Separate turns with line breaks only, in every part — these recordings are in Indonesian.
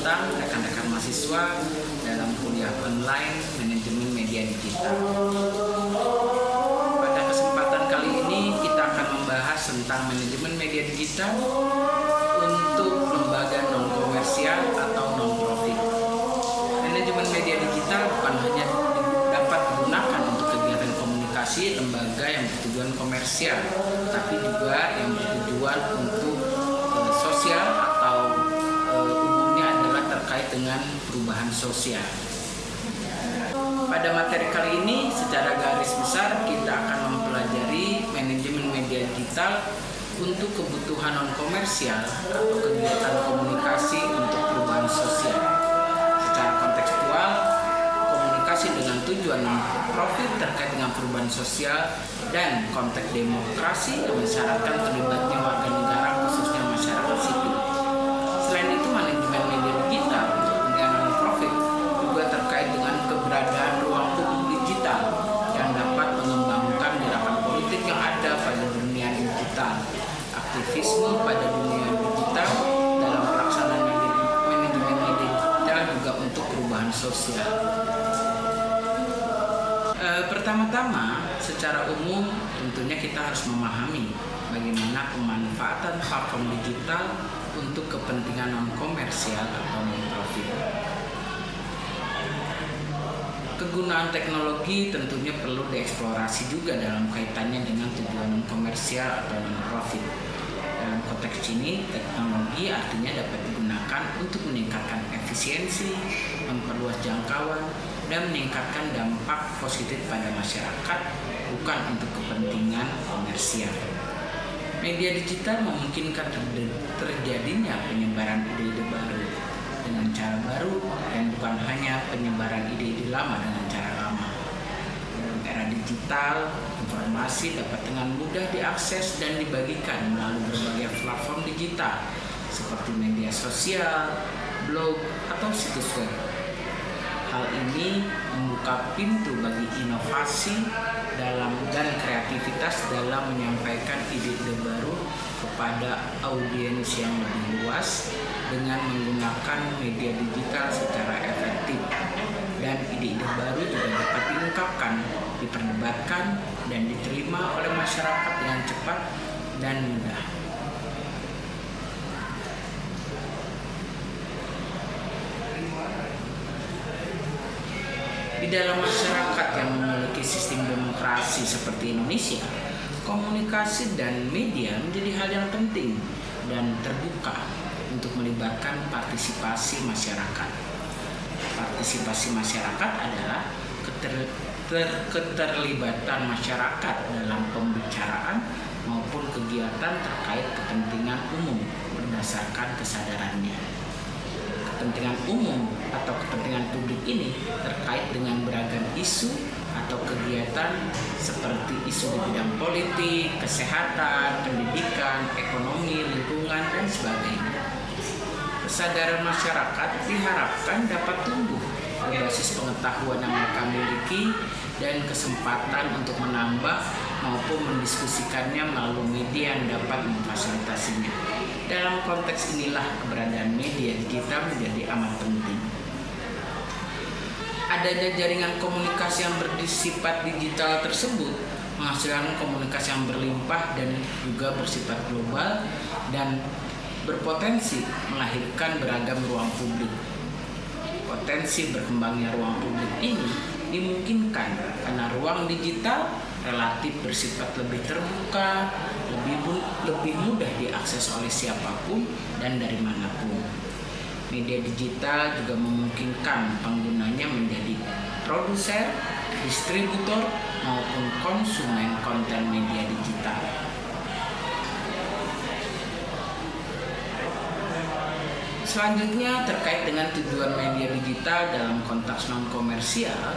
tentang rekan-rekan mahasiswa dalam kuliah online manajemen media digital. Pada kesempatan kali ini kita akan membahas tentang manajemen media digital untuk lembaga non-komersial atau non-profit. Manajemen media digital bukan hanya dapat digunakan untuk kegiatan komunikasi lembaga yang bertujuan komersial, tapi juga yang bertujuan untuk sosial atau umumnya adalah terkait dengan perubahan sosial. Pada materi kali ini secara garis besar kita akan mempelajari manajemen media digital untuk kebutuhan non-komersial atau kegiatan komunikasi untuk perubahan sosial. Secara kontekstual, komunikasi dengan tujuan non-profit terkait dengan perubahan sosial dan konteks demokrasi yang mensyaratkan terlibatnya warga negara khususnya masyarakat sipil. Selain itu, manajemen media digital untuk kepentingan non-profit juga terkait dengan keberadaan ruang publik digital yang dapat mengembangkan gerakan politik yang ada pada dunia digital, aktivisme pada dunia digital dalam pelaksanaan manajemen media digital juga untuk perubahan sosial. Pertama-tama, secara umum tentunya kita harus memahami bagaimana pemanfaatan platform digital untuk kepentingan non-komersial atau non-profit. Kegunaan teknologi tentunya perlu dieksplorasi juga dalam kaitannya dengan tujuan non-komersial atau non-profit. Dalam konteks ini, teknologi artinya dapat digunakan untuk meningkatkan efisiensi, memperluas jangkauan, dan meningkatkan dampak positif pada masyarakat, bukan untuk kepentingan komersial. Media digital memungkinkan terjadinya penyebaran ide-ide baru dengan cara baru dan bukan hanya penyebaran ide-ide lama dengan cara lama. Dalam era digital, informasi dapat dengan mudah diakses dan dibagikan melalui berbagai platform digital seperti media sosial, blog, atau situs web. Hal ini membuka pintu bagi inovasi dan kreativitas dalam menyampaikan ide-ide baru kepada audiens yang lebih luas dengan menggunakan media digital secara efektif. Dan ide-ide baru juga dapat diungkapkan, diperdebatkan, dan diterima oleh masyarakat dengan cepat dan mudah. Di dalam masyarakat yang memiliki sistem demokrasi seperti Indonesia, komunikasi dan media menjadi hal yang penting dan terbuka untuk melibatkan partisipasi masyarakat. Partisipasi masyarakat adalah keterlibatan masyarakat dalam pembicaraan maupun kegiatan terkait kepentingan umum berdasarkan kesadarannya. Kepentingan umum atau kepentingan publik ini terkait dengan beragam isu atau kegiatan seperti isu di bidang politik, kesehatan, pendidikan, ekonomi, lingkungan, dan sebagainya. Kesadaran masyarakat diharapkan dapat tumbuh berbasis pengetahuan yang mereka miliki dan kesempatan untuk menambah maupun mendiskusikannya melalui media yang dapat memfasilitasinya. Dalam konteks inilah keberadaan media digital menjadi amat penting. Adanya jaringan komunikasi yang bersifat digital tersebut menghasilkan komunikasi yang berlimpah dan juga bersifat global dan berpotensi melahirkan beragam ruang publik. Potensi berkembangnya ruang publik ini dimungkinkan karena ruang digital relatif bersifat lebih terbuka, lebih mudah diakses oleh siapapun dan dari manapun. Media digital juga memungkinkan penggunanya menjadi produser, distributor, maupun konsumen konten media digital. Selanjutnya terkait dengan tujuan media digital dalam konteks non-komersial,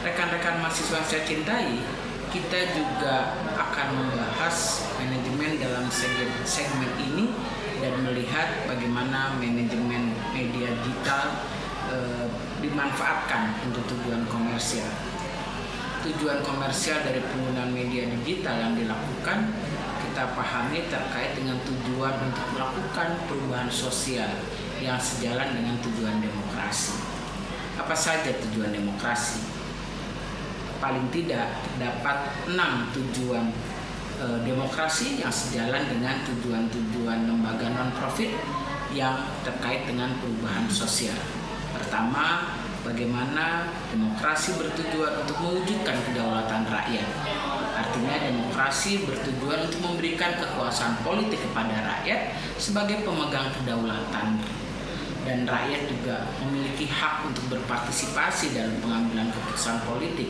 rekan-rekan mahasiswa yang saya cintai, kita juga akan membahas manajemen dalam segmen ini dan melihat bagaimana manajemen media digital dimanfaatkan untuk tujuan komersial. Tujuan komersial dari penggunaan media digital yang dilakukan, kita pahami terkait dengan tujuan untuk melakukan perubahan sosial yang sejalan dengan tujuan demokrasi. Apa saja tujuan demokrasi? Paling tidak terdapat 6 tujuan demokrasi yang sejalan dengan tujuan-tujuan lembaga non-profit yang terkait dengan perubahan sosial. Pertama, bagaimana demokrasi bertujuan untuk mewujudkan kedaulatan rakyat. Artinya demokrasi bertujuan untuk memberikan kekuasaan politik kepada rakyat sebagai pemegang kedaulatan. Dan rakyat juga memiliki hak untuk berpartisipasi dalam pengambilan keputusan politik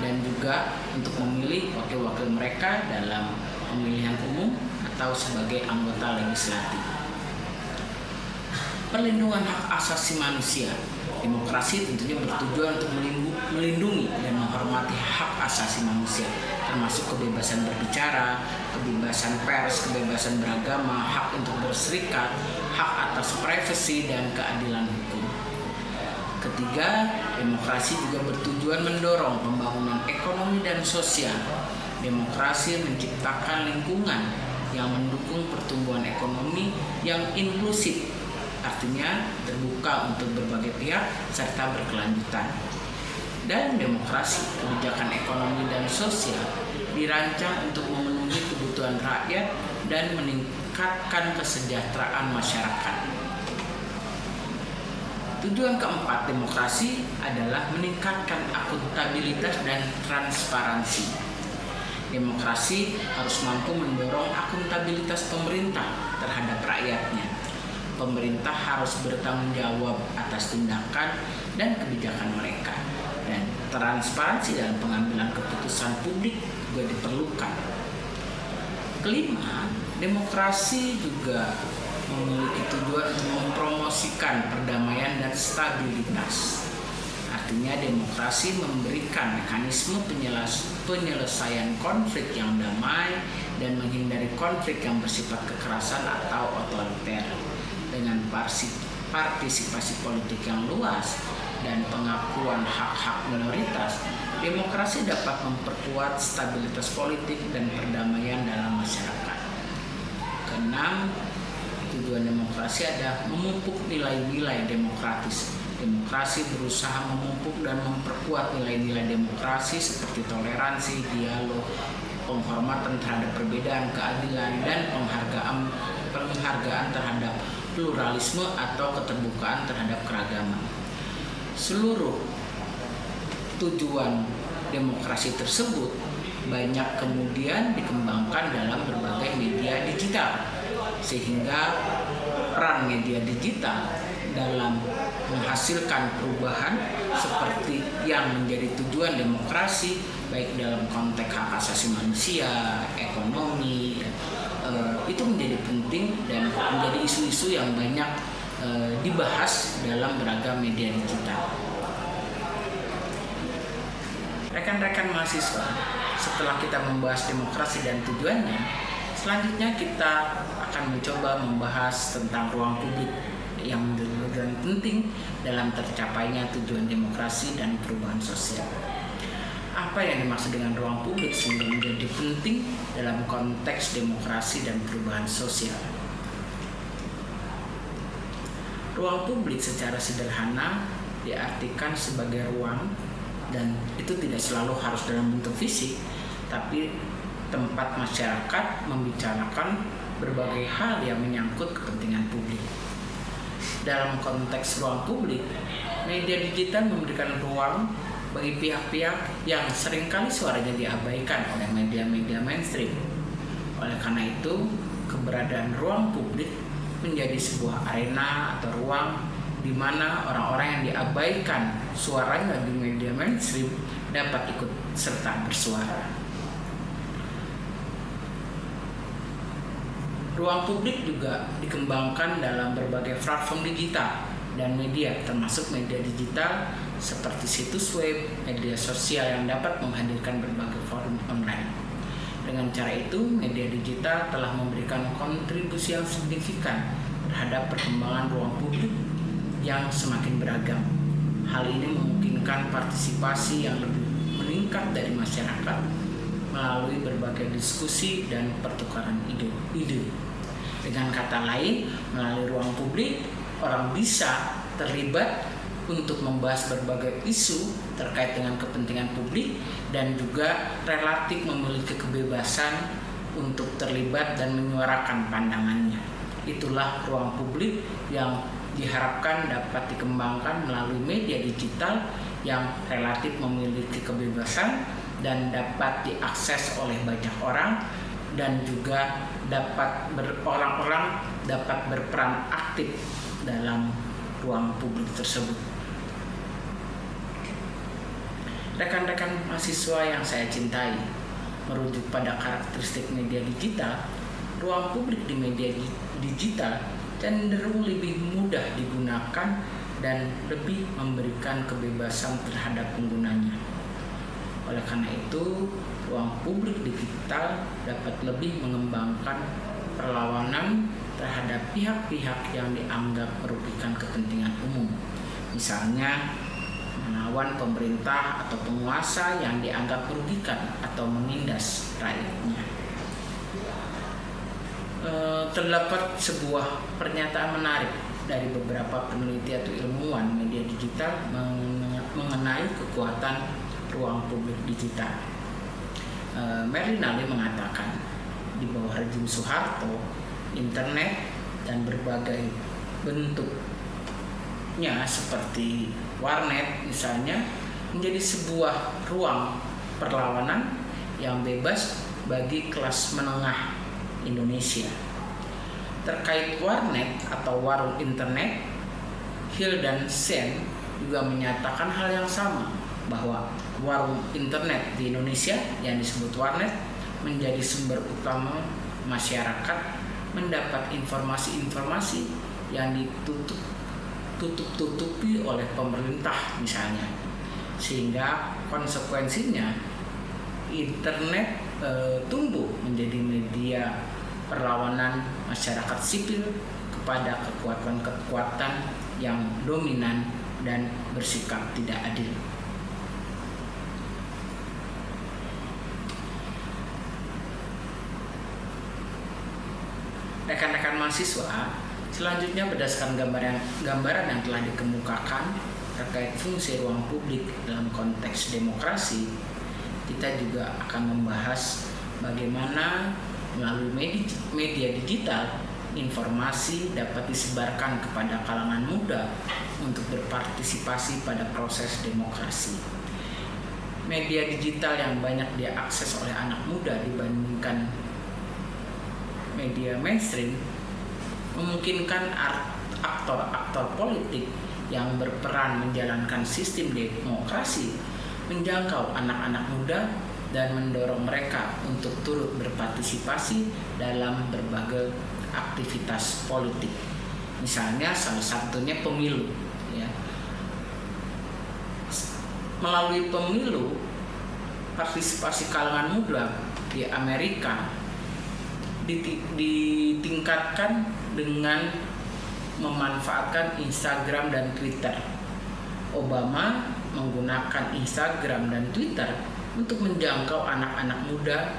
dan juga untuk memilih wakil-wakil mereka dalam pemilihan umum atau sebagai anggota legislatif. Perlindungan hak asasi manusia. Demokrasi tentunya bertujuan untuk melindungi dan menghormati hak asasi manusia, termasuk kebebasan berbicara, kebebasan pers, kebebasan beragama, hak untuk berserikat, hak atas privasi, dan keadilan hukum. Ketiga, demokrasi juga bertujuan mendorong pembangunan ekonomi dan sosial. Demokrasi menciptakan lingkungan yang mendukung pertumbuhan ekonomi yang inklusif, artinya terbuka untuk berbagai pihak serta berkelanjutan. Dalam demokrasi, kebijakan ekonomi dan sosial dirancang untuk memenuhi kebutuhan rakyat dan meningkatkan kesejahteraan masyarakat. Tujuan keempat demokrasi adalah meningkatkan akuntabilitas dan transparansi. Demokrasi harus mampu mendorong akuntabilitas pemerintah terhadap rakyatnya. Pemerintah harus bertanggung jawab atas tindakan dan kebijakan mereka, dan transparansi dalam pengambilan keputusan publik juga diperlukan. Kelima, demokrasi juga memiliki tujuan untuk mempromosikan perdamaian dan stabilitas. Artinya demokrasi memberikan mekanisme penyelesaian konflik yang damai dan menghindari konflik yang bersifat kekerasan atau otoriter. Dengan partisipasi politik yang luas dan pengakuan hak-hak minoritas, demokrasi dapat memperkuat stabilitas politik dan perdamaian dalam masyarakat. Keenam, tujuan demokrasi adalah memupuk nilai-nilai demokratis. Demokrasi berusaha memupuk dan memperkuat nilai-nilai demokrasi seperti toleransi, dialog, penghormatan terhadap perbedaan, keadilan, dan penghargaan terhadap pluralisme atau keterbukaan terhadap keragaman. Seluruh tujuan demokrasi tersebut banyak kemudian dikembangkan dalam berbagai media digital, sehingga peran media digital dalam menghasilkan perubahan seperti yang menjadi tujuan demokrasi, baik dalam konteks hak asasi manusia, ekonomi, itu menjadi penting dan menjadi isu-isu yang banyak dibahas dalam beragam media digital. Rekan-rekan mahasiswa, setelah kita membahas demokrasi dan tujuannya, selanjutnya kita akan mencoba membahas tentang ruang publik yang menjadi penting dalam tercapainya tujuan demokrasi dan perubahan sosial. Apa yang dimaksud dengan ruang publik sehingga menjadi penting dalam konteks demokrasi dan perubahan sosial? Ruang publik secara sederhana diartikan sebagai ruang, dan itu tidak selalu harus dalam bentuk fisik, tapi tempat masyarakat membicarakan berbagai hal yang menyangkut kepentingan publik. Dalam konteks ruang publik, media digital memberikan ruang bagi pihak-pihak yang seringkali suaranya diabaikan oleh media-media mainstream. Oleh karena itu, keberadaan ruang publik menjadi sebuah arena atau ruang di mana orang-orang yang diabaikan suaranya di media mainstream dapat ikut serta bersuara. Ruang publik juga dikembangkan dalam berbagai platform digital dan media, termasuk media digital seperti situs web, media sosial yang dapat menghadirkan berbagai forum online. Dengan cara itu, media digital telah memberikan kontribusi yang signifikan terhadap perkembangan ruang publik yang semakin beragam. Hal ini memungkinkan partisipasi yang lebih meningkat dari masyarakat melalui berbagai diskusi dan pertukaran ide. Dengan kata lain, melalui ruang publik, orang bisa terlibat untuk membahas berbagai isu terkait dengan kepentingan publik dan juga relatif memiliki kebebasan untuk terlibat dan menyuarakan pandangannya. Itulah ruang publik yang diharapkan dapat dikembangkan melalui media digital yang relatif memiliki kebebasan dan dapat diakses oleh banyak orang, dan juga orang-orang dapat berperan aktif dalam ruang publik tersebut. Rekan-rekan mahasiswa yang saya cintai, merujuk pada karakteristik media digital, ruang publik di media digital cenderung lebih mudah digunakan dan lebih memberikan kebebasan terhadap penggunanya. Oleh karena itu, ruang publik digital dapat lebih mengembangkan perlawanan terhadap pihak-pihak yang dianggap merugikan kepentingan umum. Misalnya, melawan pemerintah atau penguasa yang dianggap merugikan atau menindas rakyatnya. Terdapat sebuah pernyataan menarik dari beberapa peneliti atau ilmuwan media digital mengenai kekuatan ruang publik digital. Merlin Ali mengatakan, di bawah rezim Soeharto, internet dan berbagai bentuknya seperti warnet misalnya menjadi sebuah ruang perlawanan yang bebas bagi kelas menengah Indonesia. Terkait warnet atau warung internet, Hill dan Sen juga menyatakan hal yang sama, bahwa warung internet di Indonesia yang disebut warnet menjadi sumber utama masyarakat mendapat informasi-informasi yang ditutup-tutupi oleh pemerintah misalnya, sehingga konsekuensinya internet tumbuh menjadi media perlawanan masyarakat sipil kepada kekuatan-kekuatan yang dominan dan bersikap tidak adil. Rekan-rekan mahasiswa, selanjutnya berdasarkan gambaran yang telah dikemukakan terkait fungsi ruang publik dalam konteks demokrasi, kita juga akan membahas bagaimana melalui media digital informasi dapat disebarkan kepada kalangan muda untuk berpartisipasi pada proses demokrasi. Media digital yang banyak diakses oleh anak muda dibandingkan media mainstream memungkinkan aktor-aktor politik yang berperan menjalankan sistem demokrasi menjangkau anak-anak muda dan mendorong mereka untuk turut berpartisipasi dalam berbagai aktivitas politik. Misalnya salah satunya pemilu, ya. Melalui pemilu, partisipasi kalangan muda di Amerika ditingkatkan dengan memanfaatkan Instagram dan Twitter. Obama menggunakan Instagram dan Twitter untuk menjangkau anak-anak muda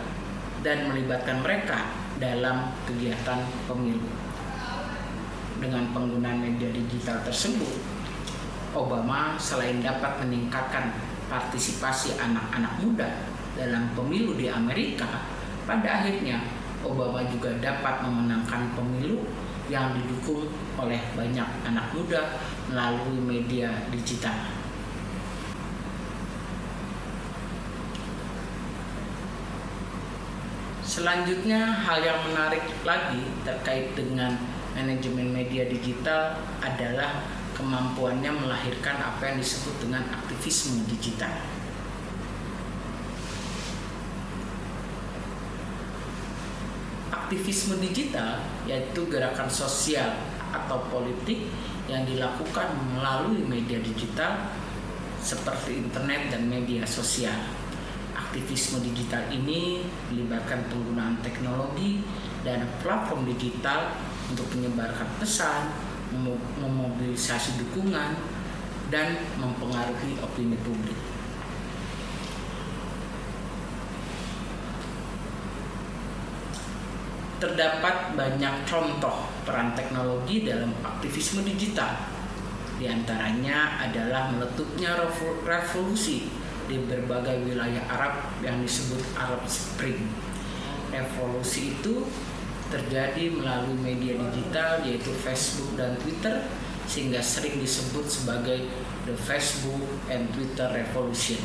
dan melibatkan mereka dalam kegiatan pemilu. Dengan penggunaan media digital tersebut, Obama selain dapat meningkatkan partisipasi anak-anak muda dalam pemilu di Amerika, pada akhirnya Obama juga dapat memenangkan pemilu yang didukung oleh banyak anak muda melalui media digital. Selanjutnya, hal yang menarik lagi terkait dengan manajemen media digital adalah kemampuannya melahirkan apa yang disebut dengan aktivisme digital. Aktivisme digital yaitu gerakan sosial atau politik yang dilakukan melalui media digital seperti internet dan media sosial. Aktivisme digital ini melibatkan penggunaan teknologi dan platform digital untuk menyebarkan pesan, memobilisasi dukungan, dan mempengaruhi opini publik. terdapat banyak contoh peran teknologi dalam aktivisme digital. Di antaranya adalah meletupnya revolusi di berbagai wilayah Arab yang disebut Arab Spring. Revolusi itu terjadi melalui media digital yaitu Facebook dan Twitter, sehingga sering disebut sebagai the Facebook and Twitter Revolution.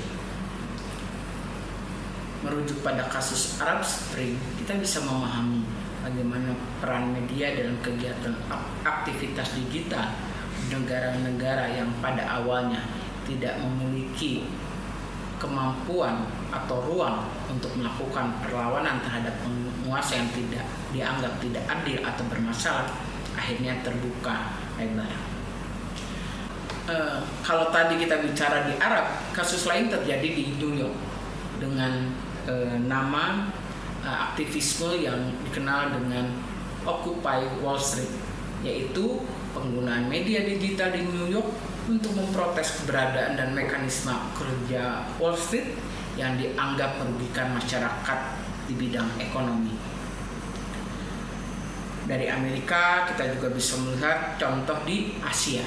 Merujuk pada kasus Arab Spring, kita bisa memahami bagaimana peran media dalam kegiatan aktivitas digital di negara-negara yang pada awalnya tidak memiliki kemampuan atau ruang untuk melakukan perlawanan terhadap penguasa yang dianggap tidak adil atau bermasalah, akhirnya terbuka lebar. Kalau tadi kita bicara di Arab, kasus lain terjadi di New York dengan nama aktivisme yang dikenal dengan Occupy Wall Street, yaitu penggunaan media digital di New York untuk memprotes keberadaan dan mekanisme kerja Wall Street yang dianggap merugikan masyarakat di bidang ekonomi. Dari Amerika kita juga bisa melihat contoh di Asia.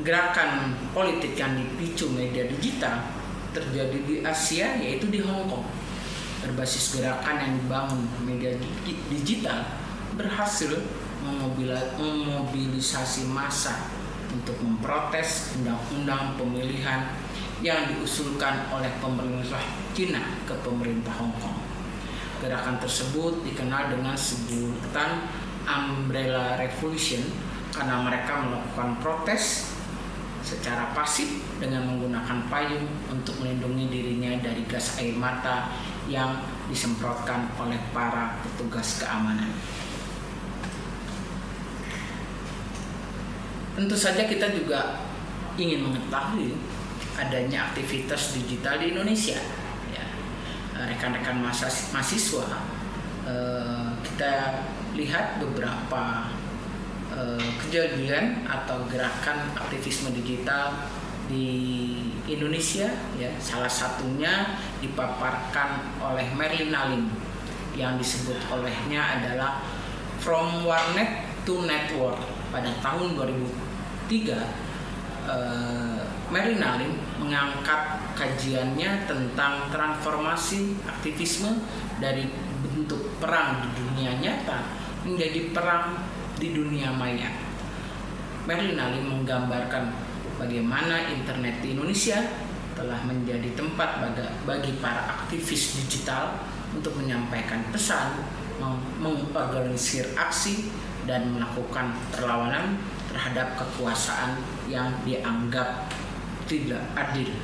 Gerakan politik yang dipicu media digital terjadi di Asia, yaitu di Hong Kong. Berbasis gerakan yang dibangun media digital berhasil memobilisasi massa untuk memprotes undang-undang pemilihan yang diusulkan oleh pemerintah Cina ke pemerintah Hong Kong. Gerakan tersebut dikenal dengan sebutan Umbrella Revolution karena mereka melakukan protes secara pasif dengan menggunakan payung untuk melindungi dirinya dari gas air mata yang disemprotkan oleh para petugas keamanan. Tentu saja kita juga ingin mengetahui adanya aktivitas digital di Indonesia. Ya, rekan-rekan mahasiswa, kita lihat beberapa kejadian atau gerakan aktivisme digital di Indonesia. Ya, salah satunya dipaparkan oleh Merlina Lim yang disebut olehnya adalah From Warnet to Network pada tahun 2003. Merlina Lim mengangkat kajiannya tentang transformasi aktivisme dari bentuk perang di dunia nyata menjadi perang di dunia maya. Merlina Lim menggambarkan bagaimana internet di Indonesia telah menjadi tempat bagi para aktivis digital untuk menyampaikan pesan, mengorganisir aksi, dan melakukan perlawanan terhadap kekuasaan yang dianggap tidak adil.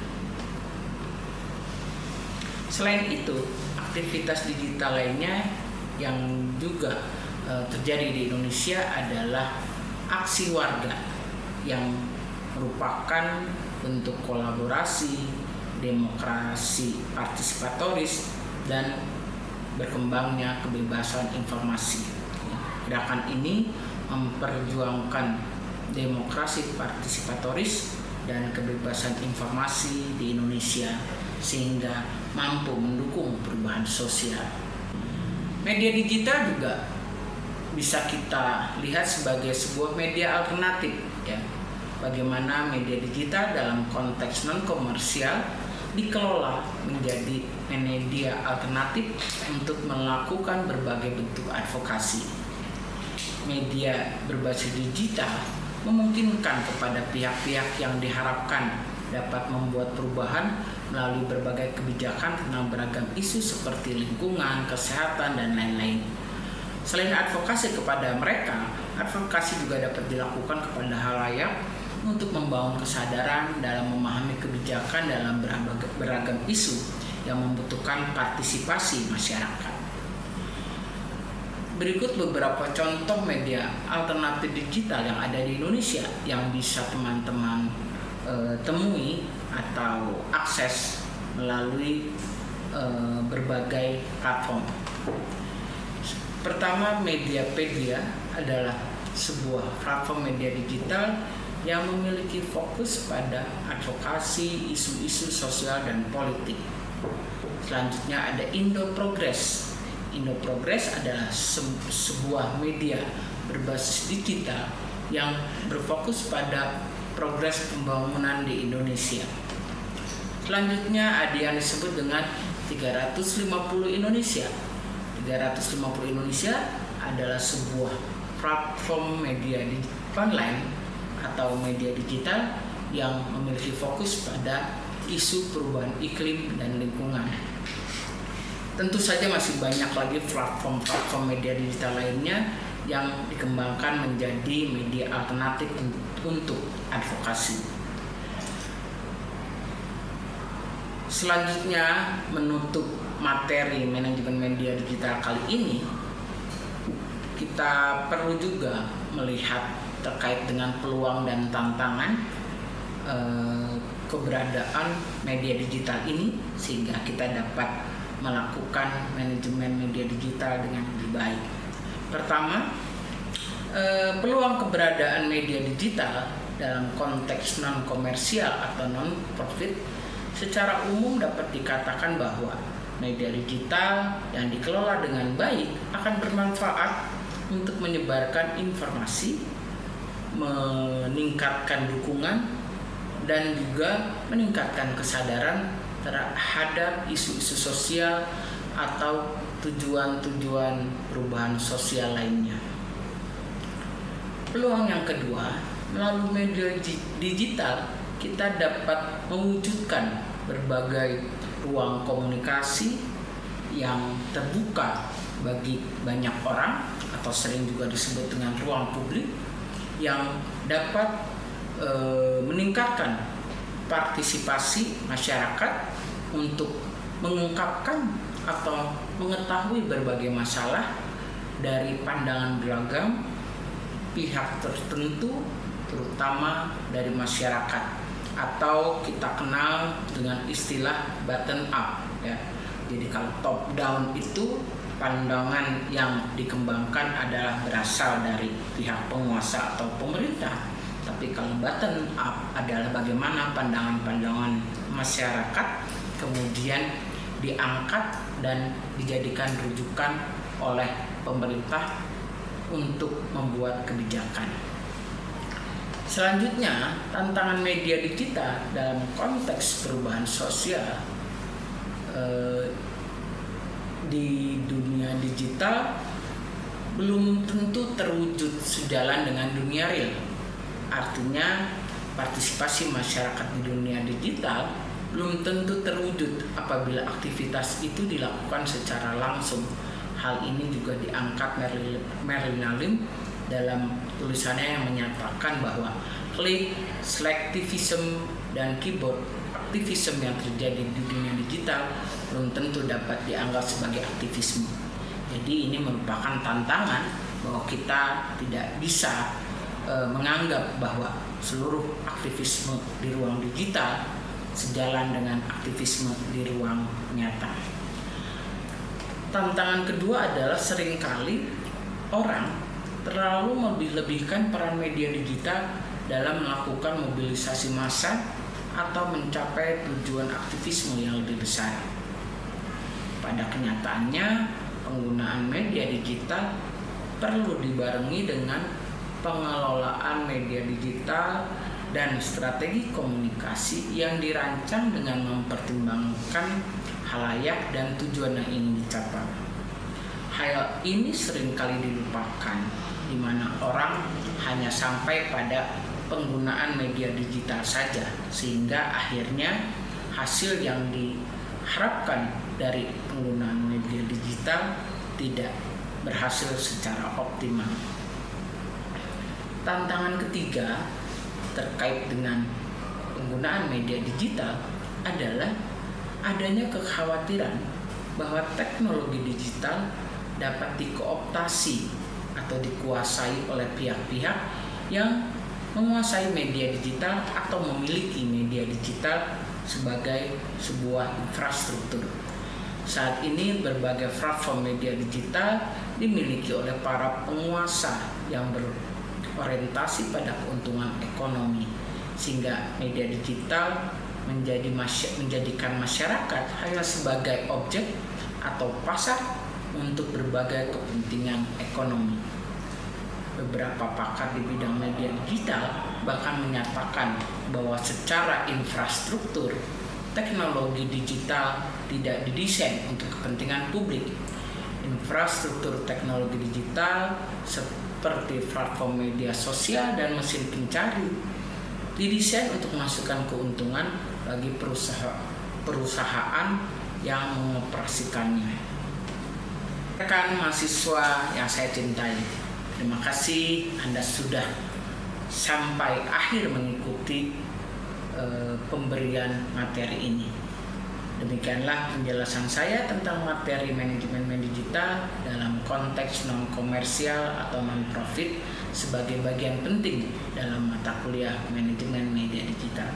Selain itu, aktivitas digital lainnya yang juga terjadi di Indonesia adalah aksi warga yang merupakan bentuk kolaborasi, demokrasi partisipatoris, dan berkembangnya kebebasan informasi. Gerakan ini memperjuangkan demokrasi partisipatoris dan kebebasan informasi di Indonesia sehingga mampu mendukung perubahan sosial. Media digital juga bisa kita lihat sebagai sebuah media alternatif, ya. Bagaimana media digital dalam konteks non-komersial dikelola menjadi media alternatif untuk melakukan berbagai bentuk advokasi. Media berbasis digital memungkinkan kepada pihak-pihak yang diharapkan dapat membuat perubahan melalui berbagai kebijakan tentang beragam isu seperti lingkungan, kesehatan, dan lain-lain. Selain advokasi kepada mereka, advokasi juga dapat dilakukan kepada halayak untuk membangun kesadaran dalam memahami kebijakan dalam beragam isu yang membutuhkan partisipasi masyarakat. Berikut beberapa contoh media alternatif digital yang ada di Indonesia yang bisa teman-teman temui atau akses melalui berbagai platform. Pertama, Mediapedia adalah sebuah platform media digital yang memiliki fokus pada advokasi isu-isu sosial dan politik. Selanjutnya ada Indo Progress Indoprogress adalah sebuah media berbasis digital yang berfokus pada progres pembangunan di Indonesia. Selanjutnya ada yang disebut dengan 350 Indonesia. 350 Indonesia adalah sebuah platform media online atau media digital yang memiliki fokus pada isu perubahan iklim dan lingkungan. Tentu saja masih banyak lagi platform media digital lainnya yang dikembangkan menjadi media alternatif untuk advokasi. Selanjutnya, menutup materi manajemen media digital kali ini, kita perlu juga melihat terkait dengan peluang dan tantangan keberadaan media digital ini, sehingga kita dapat melakukan manajemen media digital dengan lebih baik. Pertama, peluang keberadaan media digital dalam konteks non-komersial atau non-profit secara umum dapat dikatakan bahwa media digital yang dikelola dengan baik akan bermanfaat untuk menyebarkan informasi, meningkatkan dukungan, dan juga meningkatkan kesadaran terhadap isu-isu sosial atau tujuan-tujuan perubahan sosial lainnya. Peluang yang kedua, melalui media digital kita dapat mewujudkan berbagai ruang komunikasi yang terbuka bagi banyak orang atau sering juga disebut dengan ruang publik yang dapat meningkatkan partisipasi masyarakat untuk mengungkapkan atau mengetahui berbagai masalah dari pandangan beragam pihak tertentu, terutama dari masyarakat, atau kita kenal dengan istilah bottom up ya. Jadi kalau top down itu pandangan yang dikembangkan adalah berasal dari pihak penguasa atau pemerintah. Tapi kalau bottom up adalah bagaimana pandangan-pandangan masyarakat kemudian diangkat dan dijadikan rujukan oleh pemerintah untuk membuat kebijakan. Selanjutnya, tantangan media digital dalam konteks perubahan sosial di dunia digital belum tentu terwujud sejalan dengan dunia real. Artinya, partisipasi masyarakat di dunia digital belum tentu terwujud apabila aktivitas itu dilakukan secara langsung. Hal ini juga diangkat Merlina Lim dalam tulisannya yang menyatakan bahwa klik, selektivisme, dan keyboard aktivisme yang terjadi di dunia digital belum tentu dapat dianggap sebagai aktivisme. Jadi ini merupakan tantangan bahwa kita tidak bisa menganggap bahwa seluruh aktivisme di ruang digital sejalan dengan aktivisme di ruang nyata. Tantangan kedua adalah seringkali orang terlalu melebih-lebihkan peran media digital dalam melakukan mobilisasi massa atau mencapai tujuan aktivisme yang lebih besar. Pada kenyataannya, penggunaan media digital perlu dibarengi dengan pengelolaan media digital dan strategi komunikasi yang dirancang dengan mempertimbangkan halayak dan tujuan yang ingin dicapai. Hal ini seringkali dilupakan, di mana orang hanya sampai pada penggunaan media digital saja, sehingga akhirnya hasil yang diharapkan dari penggunaan media digital tidak berhasil secara optimal. Tantangan ketiga terkait dengan penggunaan media digital adalah adanya kekhawatiran bahwa teknologi digital dapat dikooptasi atau dikuasai oleh pihak-pihak yang menguasai media digital atau memiliki media digital sebagai sebuah infrastruktur. Saat ini berbagai platform media digital dimiliki oleh para penguasa yang berorientasi pada keuntungan ekonomi, sehingga media digital menjadikan masyarakat hanya sebagai objek atau pasar untuk berbagai kepentingan ekonomi. Beberapa pakar di bidang media digital bahkan menyatakan bahwa secara infrastruktur, teknologi digital tidak didesain untuk kepentingan publik. Infrastruktur teknologi digital seperti platform media sosial dan mesin pencari didesain untuk menghasilkan keuntungan bagi perusahaan yang mengoperasikannya. Rekan mahasiswa yang saya cintai, terima kasih Anda sudah sampai akhir mengikuti pemberian materi ini. Demikianlah penjelasan saya tentang materi manajemen media digital dalam konteks non-komersial atau non-profit sebagai bagian penting dalam mata kuliah manajemen media digital.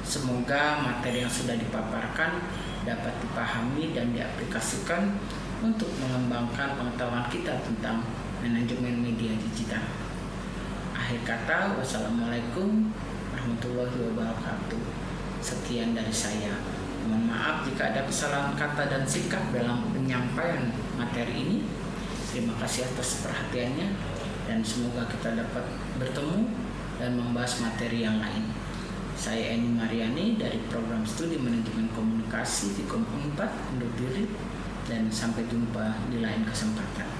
Semoga materi yang sudah dipaparkan dapat dipahami dan diaplikasikan untuk mengembangkan pengetahuan kita tentang manajemen media digital. Akhir kata, wassalamualaikum warahmatullahi wabarakatuh. Sekian dari saya. Mohon maaf jika ada kesalahan kata dan sikap dalam penyampaian materi ini. Terima kasih atas perhatiannya dan semoga kita dapat bertemu dan membahas materi yang lain. Saya Eni Mariani dari Program Studi Manajemen Komunikasi Vkom 4 undur diri dan sampai jumpa di lain kesempatan.